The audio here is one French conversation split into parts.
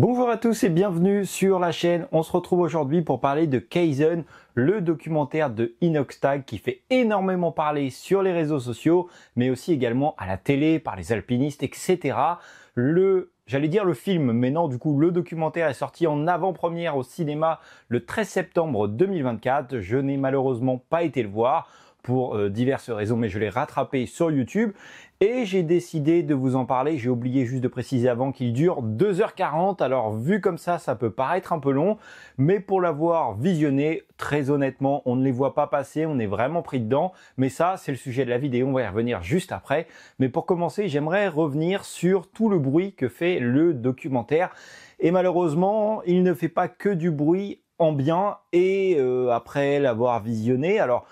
Bonjour à tous et bienvenue sur la chaîne. On se retrouve aujourd'hui pour parler de Kaizen, le documentaire de Inoxtag qui fait énormément parler sur les réseaux sociaux, mais aussi également à la télé, par les alpinistes, etc. J'allais dire le film, mais non, du coup, le documentaire est sorti en avant-première au cinéma le 13 septembre 2024. Je n'ai malheureusement pas été le voir pour diverses raisons, mais je l'ai rattrapé sur YouTube et j'ai décidé de vous en parler. J'ai oublié juste de préciser avant qu'il dure 2h40. Alors vu comme ça peut paraître un peu long, mais pour l'avoir visionné, très honnêtement, on ne les voit pas passer, on est vraiment pris dedans. Mais ça, c'est le sujet de la vidéo, on va y revenir juste après. Mais pour commencer, j'aimerais revenir sur tout le bruit que fait le documentaire. Et malheureusement, il ne fait pas que du bruit ambiant. Et après l'avoir visionné, alors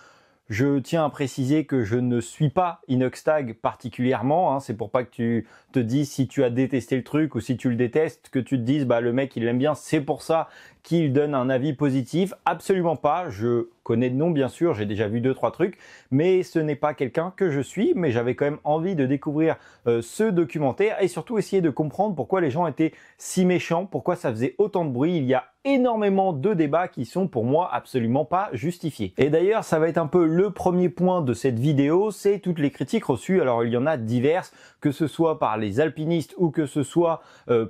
je tiens à préciser que je ne suis pas Inoxtag particulièrement, hein, c'est pour pas que tu te dises si tu as détesté le truc ou si tu le détestes, que tu te dises bah le mec il l'aime bien, c'est pour ça qu'il donne un avis positif. Absolument pas, je connais de nom bien sûr, j'ai déjà vu 2-3 trucs, mais ce n'est pas quelqu'un que je suis, mais j'avais quand même envie de découvrir ce documentaire et surtout essayer de comprendre pourquoi les gens étaient si méchants, pourquoi ça faisait autant de bruit. Il y a énormément de débats qui sont pour moi absolument pas justifiés. Et d'ailleurs, ça va être un peu le premier point de cette vidéo, c'est toutes les critiques reçues. Alors il y en a diverses, que ce soit par les alpinistes ou que ce soit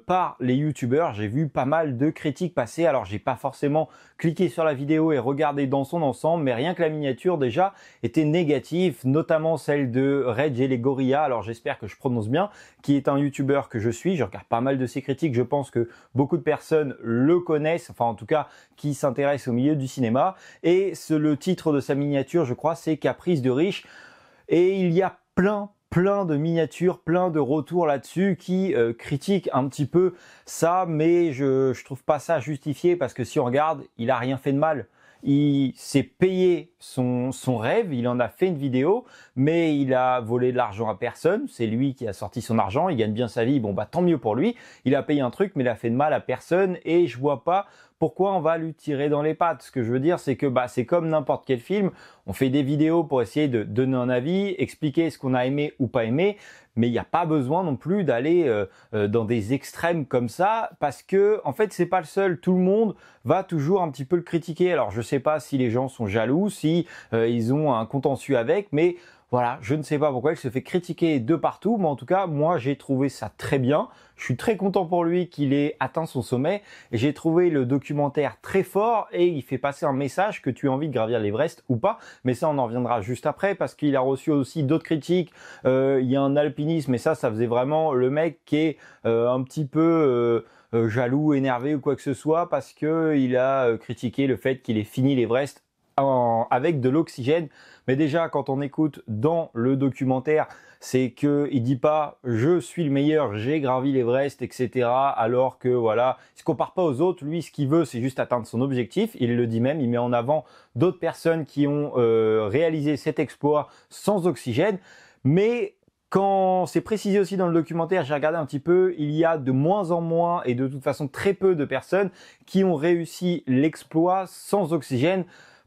par les youtubeurs. J'ai vu pas mal de critiques passer. Alors j'ai pas forcément cliqué sur la vidéo et regardé dans son ensemble, mais rien que la miniature déjà était négative, notamment celle de Reg et les Gorillas. Alors j'espère que je prononce bien, qui est un youtubeur que je suis. Je regarde pas mal de ses critiques. Je pense que beaucoup de personnes le connaissent, enfin en tout cas qui s'intéressent au milieu du cinéma. Et le titre de sa miniature, je crois, c'est Caprice de riche. Et il y a plein de miniatures, plein de retours là-dessus qui critiquent un petit peu ça, mais je trouve pas ça justifié parce que si on regarde, il a rien fait de mal. Il s'est payé son rêve, il en a fait une vidéo, mais il a volé de l'argent à personne. C'est lui qui a sorti son argent, il gagne bien sa vie, bon bah tant mieux pour lui. Il a payé un truc, mais il a fait de mal à personne et je vois pas pourquoi on va lui tirer dans les pattes. Ce que je veux dire, c'est que bah c'est comme n'importe quel film. On fait des vidéos pour essayer de donner un avis, expliquer ce qu'on a aimé ou pas aimé, mais il n'y a pas besoin non plus d'aller dans des extrêmes comme ça, parce que en fait c'est pas le seul. Tout le monde va toujours un petit peu le critiquer. Alors je sais pas si les gens sont jaloux, si ils ont un contentieux avec, mais voilà, je ne sais pas pourquoi il se fait critiquer de partout, mais en tout cas, moi, j'ai trouvé ça très bien. Je suis très content pour lui qu'il ait atteint son sommet. J'ai trouvé le documentaire très fort et il fait passer un message que tu as envie de gravir l'Everest ou pas. Mais ça, on en reviendra juste après parce qu'il a reçu aussi d'autres critiques. Il y a un alpinisme, mais ça faisait vraiment le mec qui est un petit peu jaloux, énervé ou quoi que ce soit parce que il a critiqué le fait qu'il ait fini l'Everest avec de l'oxygène. Mais déjà quand on écoute dans le documentaire, c'est que il dit pas je suis le meilleur, j'ai gravi l'Everest, etc. alors que voilà, il se compare pas aux autres. Lui, ce qu'il veut, c'est juste atteindre son objectif. Il le dit même, il met en avant d'autres personnes qui ont réalisé cet exploit sans oxygène. Mais quand c'est précisé aussi dans le documentaire, j'ai regardé un petit peu, il y a de moins en moins et de toute façon très peu de personnes qui ont réussi l'exploit sans oxygène,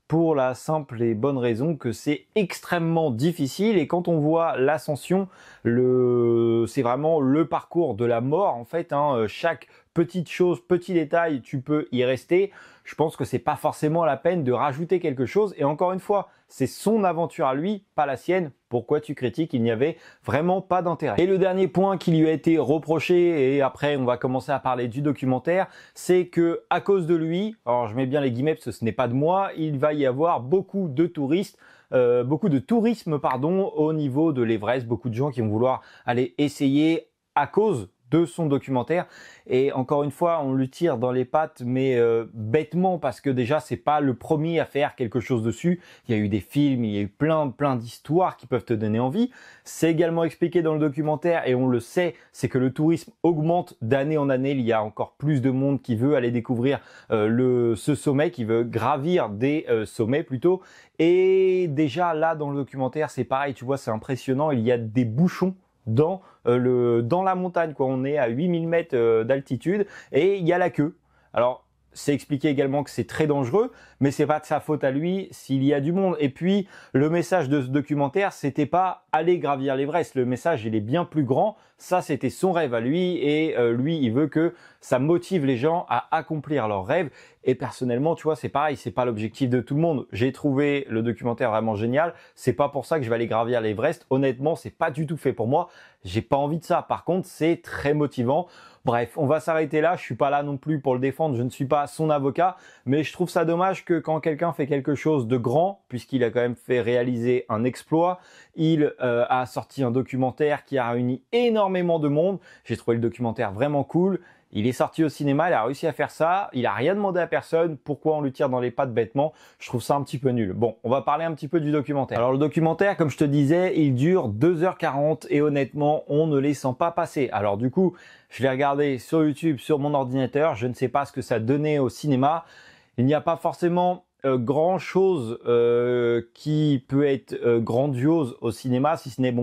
pour la simple et bonne raison que c'est extrêmement difficile. Et quand on voit l'ascension, c'est vraiment le parcours de la mort en fait, hein. Chaque petite chose, petit détail, tu peux y rester. Je pense que c'est pas forcément la peine de rajouter quelque chose. Et encore une fois, c'est son aventure à lui, pas la sienne. Pourquoi tu critiques? Il n'y avait vraiment pas d'intérêt. Et le dernier point qui lui a été reproché, et après on va commencer à parler du documentaire, c'est que à cause de lui, alors je mets bien les guillemets parce que ce n'est pas de moi, il va y avoir beaucoup de tourisme au niveau de l'Everest, beaucoup de gens qui vont vouloir aller essayer à cause de son documentaire. Et encore une fois, on lui tire dans les pattes, mais bêtement, parce que déjà c'est pas le premier à faire quelque chose dessus. Il y a eu des films, il y a eu plein d'histoires qui peuvent te donner envie. C'est également expliqué dans le documentaire et on le sait, c'est que le tourisme augmente d'année en année. Il y a encore plus de monde qui veut aller découvrir ce sommet, qui veut gravir des sommets plutôt. Et déjà là dans le documentaire, c'est pareil, tu vois, c'est impressionnant. Il y a des bouchons dans la montagne, quoi. On est à 8000 mètres d'altitude et il y a la queue. Alors c'est expliqué également que c'est très dangereux, mais c'est pas de sa faute à lui s'il y a du monde. Et puis le message de ce documentaire, c'était pas aller gravir l'Everest. Le message, il est bien plus grand. Ça, c'était son rêve à lui et lui, il veut que ça motive les gens à accomplir leurs rêves. Et personnellement, tu vois, c'est pareil, c'est pas l'objectif de tout le monde. J'ai trouvé le documentaire vraiment génial. C'est pas pour ça que je vais aller gravir l'Everest. Honnêtement, c'est pas du tout fait pour moi. J'ai pas envie de ça. Par contre, c'est très motivant. Bref, on va s'arrêter là. Je suis pas là non plus pour le défendre. Je ne suis pas son avocat, mais je trouve ça dommage que quand quelqu'un fait quelque chose de grand, puisqu'il a quand même fait réaliser un exploit, il a sorti un documentaire qui a réuni énormément de monde. J'ai trouvé le documentaire vraiment cool. Il est sorti au cinéma, il a réussi à faire ça, il a rien demandé à personne, pourquoi on lui tire dans les pattes bêtement? Je trouve ça un petit peu nul. Bon, on va parler un petit peu du documentaire. Alors le documentaire, comme je te disais, il dure 2h40 et honnêtement, on ne les sent pas passer. Alors du coup, je l'ai regardé sur YouTube, sur mon ordinateur, je ne sais pas ce que ça donnait au cinéma. Il n'y a pas forcément grand chose qui peut être grandiose au cinéma, si ce n'est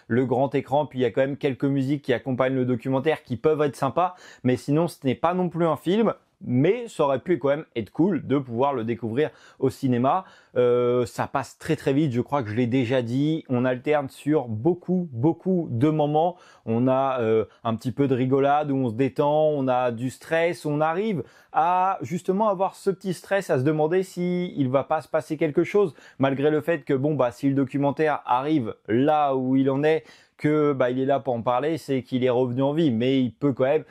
le grand écran, puis il y a quand même quelques musiques qui accompagnent le documentaire qui peuvent être sympas, mais sinon ce n'est pas non plus un film. Mais ça aurait pu quand même être cool de pouvoir le découvrir au cinéma. Ça passe très très vite, je crois que je l'ai déjà dit. On alterne sur beaucoup de moments. On a un petit peu de rigolade où on se détend, on a du stress, on arrive à justement avoir ce petit stress, à se demander si il va pas se passer quelque chose, malgré le fait que si le documentaire arrive là où il en est, que il est là pour en parler, c'est qu'il est revenu en vie, mais il peut quand même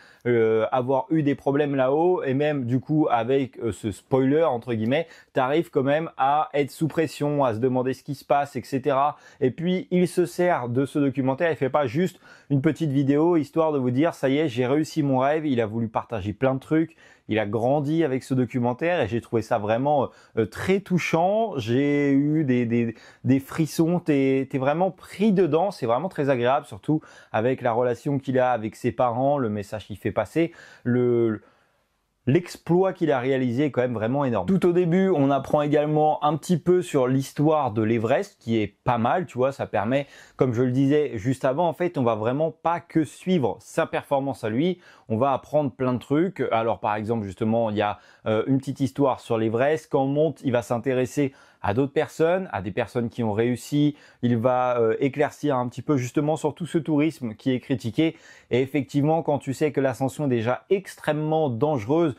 avoir eu des problèmes là-haut, et même du coup avec ce spoiler entre guillemets, t'arrives quand même à être sous pression, à se demander ce qui se passe, etc. Et puis il se sert de ce documentaire, il fait pas juste une petite vidéo histoire de vous dire ça y est, j'ai réussi mon rêve. Il a voulu partager plein de trucs. Il a grandi avec ce documentaire et j'ai trouvé ça vraiment très touchant. J'ai eu des frissons, t'es vraiment pris dedans. C'est vraiment très agréable, surtout avec la relation qu'il a avec ses parents, le message qu'il fait passer, l'exploit qu'il a réalisé est quand même vraiment énorme. Tout au début, on apprend également un petit peu sur l'histoire de l'Everest, qui est pas mal, tu vois, ça permet, comme je le disais juste avant, en fait, on va vraiment pas que suivre sa performance à lui, on va apprendre plein de trucs. Alors par exemple, justement, il y a une petite histoire sur l'Everest. Quand on monte, il va s'intéresser à d'autres personnes, à des personnes qui ont réussi. Il va éclaircir un petit peu justement sur tout ce tourisme qui est critiqué. Et effectivement, quand tu sais que l'ascension est déjà extrêmement dangereuse,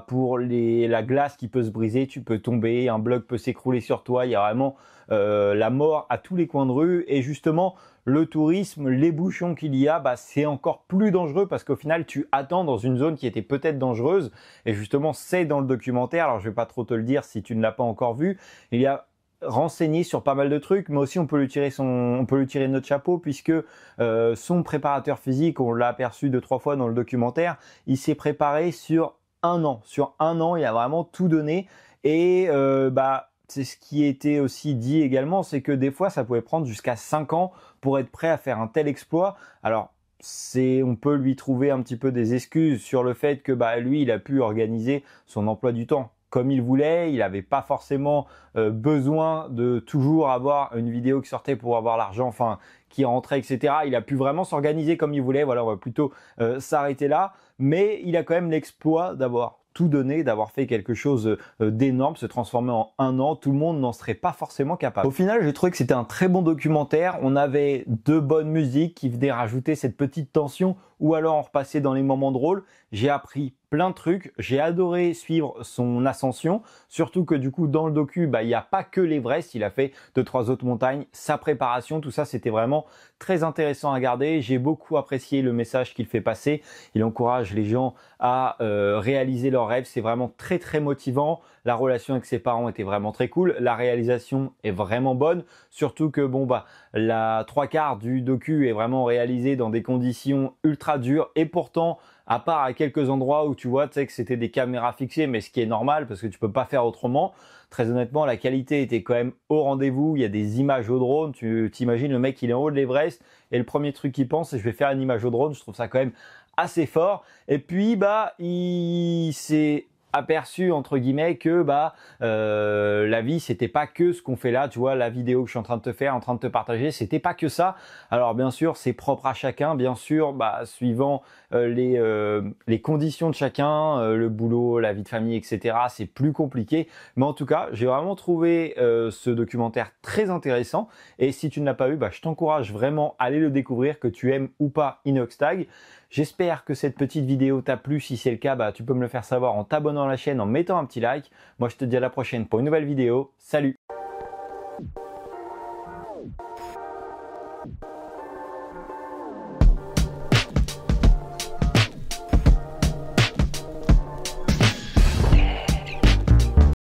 pour la glace qui peut se briser, tu peux tomber, un bloc peut s'écrouler sur toi, il y a vraiment la mort à tous les coins de rue. Et justement, le tourisme, les bouchons qu'il y a, c'est encore plus dangereux parce qu'au final, tu attends dans une zone qui était peut-être dangereuse. Et justement, c'est dans le documentaire. Alors, je vais pas trop te le dire si tu ne l'as pas encore vu. Il y a renseigné sur pas mal de trucs, mais aussi on peut lui tirer notre chapeau puisque son préparateur physique, on l'a aperçu 2-3 fois dans le documentaire, il s'est préparé sur un an. Sur un an, il a vraiment tout donné et c'est ce qui était aussi dit également, c'est que des fois ça pouvait prendre jusqu'à 5 ans pour être prêt à faire un tel exploit. Alors on peut lui trouver un petit peu des excuses sur le fait que lui il a pu organiser son emploi du temps comme il voulait, il n'avait pas forcément besoin de toujours avoir une vidéo qui sortait pour avoir l'argent, qui rentrait, etc. Il a pu vraiment s'organiser comme il voulait. Voilà, on va plutôt s'arrêter là. Mais il a quand même l'exploit d'avoir tout donné, d'avoir fait quelque chose d'énorme, se transformer en un an. Tout le monde n'en serait pas forcément capable. Au final, j'ai trouvé que c'était un très bon documentaire. On avait de bonnes musiques qui venaient rajouter cette petite tension ou alors on repassait dans les moments drôles. J'ai appris plein de trucs. J'ai adoré suivre son ascension. Surtout que du coup, dans le docu, il n'y a pas que l'Everest. Il a fait 2-3 autres montagnes. Sa préparation, tout ça, c'était vraiment très intéressant à regarder. J'ai beaucoup apprécié le message qu'il fait passer. Il encourage les gens à réaliser leurs rêves. C'est vraiment très, très motivant. La relation avec ses parents était vraiment très cool. La réalisation est vraiment bonne. Surtout que la 3/4 du docu est vraiment réalisé dans des conditions ultra dures et pourtant, à part à quelques endroits où tu vois, que c'était des caméras fixées, mais ce qui est normal parce que tu peux pas faire autrement. Très honnêtement, la qualité était quand même au rendez-vous. Il y a des images au drone. Tu t'imagines le mec, il est en haut de l'Everest et le premier truc qu'il pense, c'est je vais faire une image au drone. Je trouve ça quand même assez fort. Et puis, il s'est aperçu entre guillemets que la vie c'était pas que ce qu'on fait là, tu vois, la vidéo que je suis en train de te faire, en train de te partager, c'était pas que ça. Alors bien sûr c'est propre à chacun, bien sûr suivant les conditions de chacun, le boulot, la vie de famille, etc. C'est plus compliqué, mais en tout cas j'ai vraiment trouvé ce documentaire très intéressant, et si tu ne l'as pas vu, je t'encourage vraiment à aller le découvrir, que tu aimes ou pas Inoxtag. J'espère que cette petite vidéo t'a plu. Si c'est le cas, tu peux me le faire savoir en t'abonnant à la chaîne, en mettant un petit like. Moi, je te dis à la prochaine pour une nouvelle vidéo. Salut!